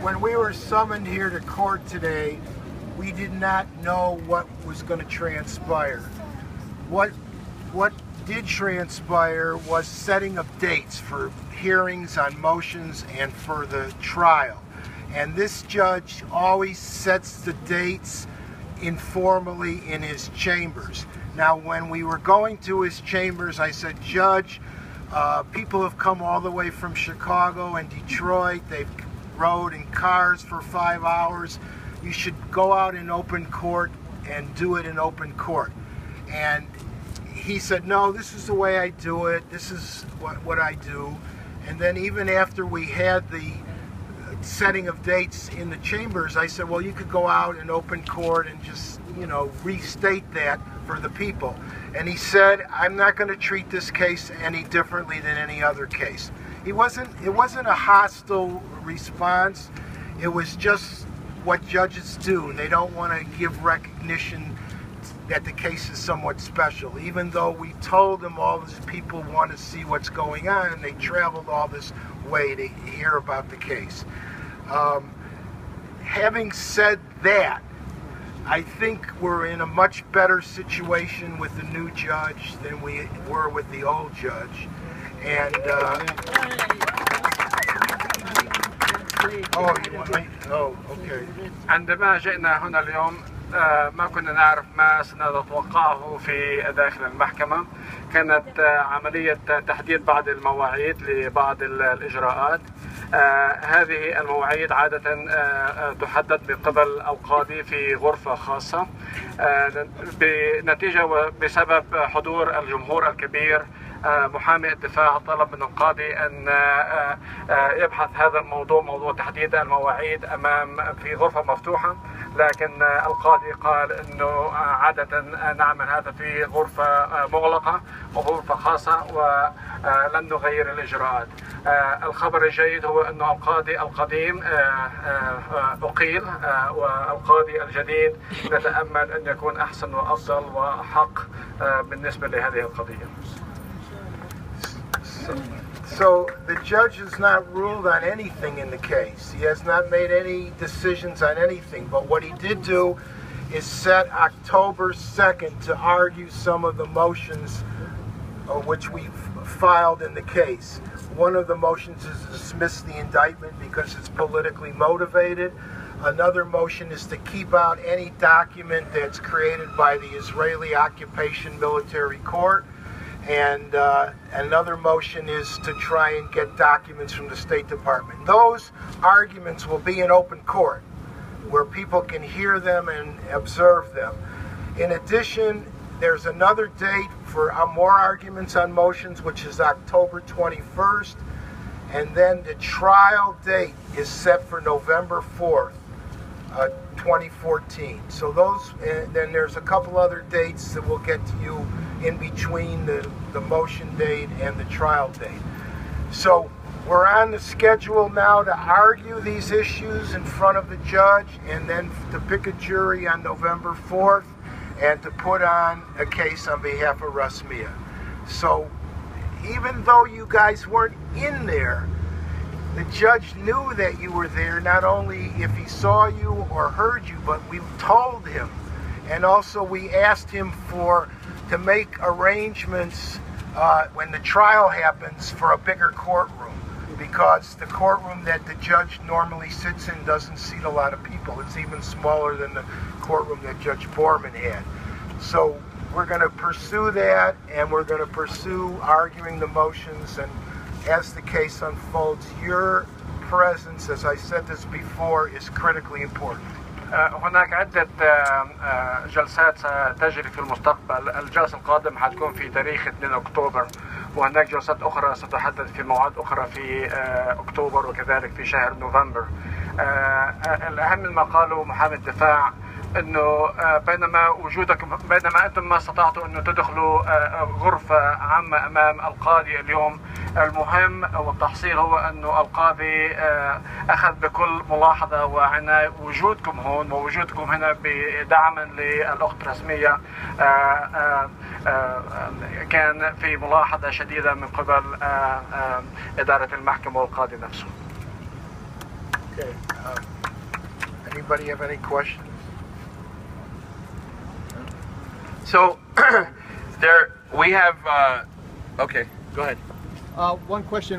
when we were summoned here to court today, we did not know what was going to transpire. What did transpire was setting of dates for hearings on motions and for the trial. And this judge always sets the dates informally in his chambers. Now, when we were going to his chambers, I said, Judge, people have come all the way from Chicago and Detroit. They've rode in cars for 5 hours. You should go out in open court and do it in open court. And he said, no, this is the way I do it. This is what I do. And then even after we had the setting of dates in the chambers, I said, well, you could go out in open court and just, you know, restate that for the people. And he said, I'm not going to treat this case any differently than any other case. It wasn't a hostile response. It was just what judges do. They don't want to give recognition that the case is somewhat special, even though we told them all these people want to see what's going on, and they traveled all this way to hear about the case. Having said that, I think we're in a much better situation with the new judge than we were with the old judge. And oh, you want me? Oh, okay. عندما جئنا هنا اليوم ما كنا نعرف ما سنتوقعه في داخل المحكمة. كانت عملية تحديد بعض المواعيد لبعض الإجراءات. هذه المواعيد عادة تحدد من قبل القاضي في غرفة خاصة بنتيجة وبسبب حضور الجمهور الكبير. محامي الدفاع طلب من القاضي أن يبحث هذا الموضوع، موضوع تحديد المواعيد، في غرفة مفتوحة، لكن القاضي قال أنه عادة نعمل هذا في غرفة مغلقة وغرفة خاصة ولن نغير الإجراءات. الخبر الجيد هو أنه القاضي القديم أقيل والقاضي الجديد نتأمل أن يكون أحسن وأفضل وحق بالنسبة لهذه القضية. So the judge has not ruled on anything in the case. He has not made any decisions on anything. But what he did do is set October 2nd to argue some of the motions which we filed in the case. One of the motions is to dismiss the indictment because it's politically motivated. Another motion is to keep out any document that's created by the Israeli occupation military court. And another motion is to try and get documents from the State Department. Those arguments will be in open court where people can hear them and observe them. In addition, there's another date for more arguments on motions, which is October 21st. And then the trial date is set for November 4th, 2014. So those, and then there's a couple other dates that we'll get to you in between the motion date and the trial date. So we're on the schedule now to argue these issues in front of the judge and then to pick a jury on November 4th and to put on a case on behalf of Rasmea. So even though you guys weren't in there, the judge knew that you were there, not only if he saw you or heard you, but we told him. And also we asked him to make arrangements when the trial happens for a bigger courtroom, because the courtroom that the judge normally sits in doesn't seat a lot of people. It's even smaller than the courtroom that Judge Borman had. So we're going to pursue that, and we're going to pursue arguing the motions, and as the case unfolds, your presence, as I said this before, is critically important. هناك عدة جلسات ستجري في المستقبل. الجلسة القادمة حتكون في تاريخ 2 أكتوبر، وهناك جلسات أخرى ستحدد في موعد أخرى في أكتوبر وكذلك في شهر نوفمبر. الأهم مما قاله محامي الدفاع انه بينما انتم ما استطعتوا انه تدخلوا غرفة عامة امام القاضي اليوم، المهم والتحصيل هو انه القاضي اخذ بكل ملاحظة وعناية وجودكم هون ووجودكم هنا بدعما للاخت رسمية كان في ملاحظة شديدة من قبل ادارة المحكمة والقاضي نفسه. Okay. Anybody have any questions? So we have okay, go ahead. One question.